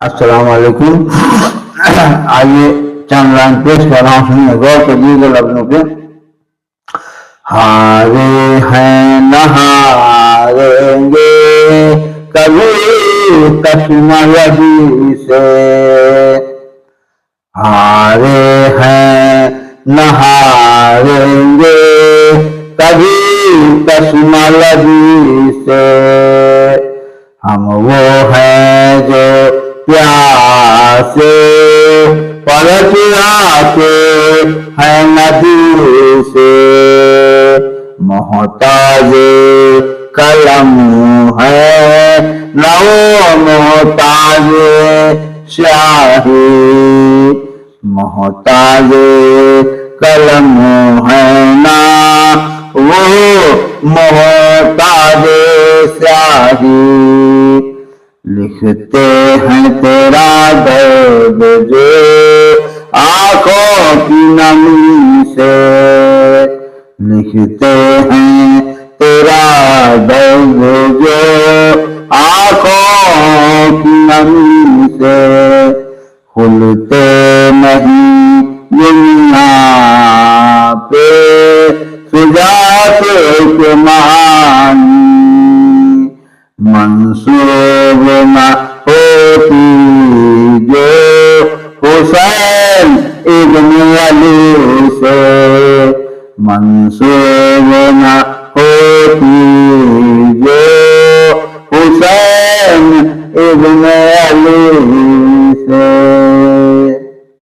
अस्सलाम वालेकुम। आइए चंद लाइन पेश कर रहा हूँ, सुनिए गौर करिएगा लफ्जों पे। हारे हैं न हारेंगे कभी कश्मलवी से, हारे हैं न हारेंगे कभी कश्मलवी से। हम वो हैं जो प्यासे पलट आते हैं नदी से, मोहताज कलम है न वो मोहताज शाही, मोहताज कलम है ना वो मोहताज शाही। लिखते हैं तेरा दर्द जो आंखों की नमी से, लिखते हैं तेरा दर्द जो आंखों की नमी से। खुलते नहीं दुनिया पे सुजाते के मानी, मंसूब न होती जो हुसैन इब्न अली से, मंसूब न होती जो हुसैन इब्न अली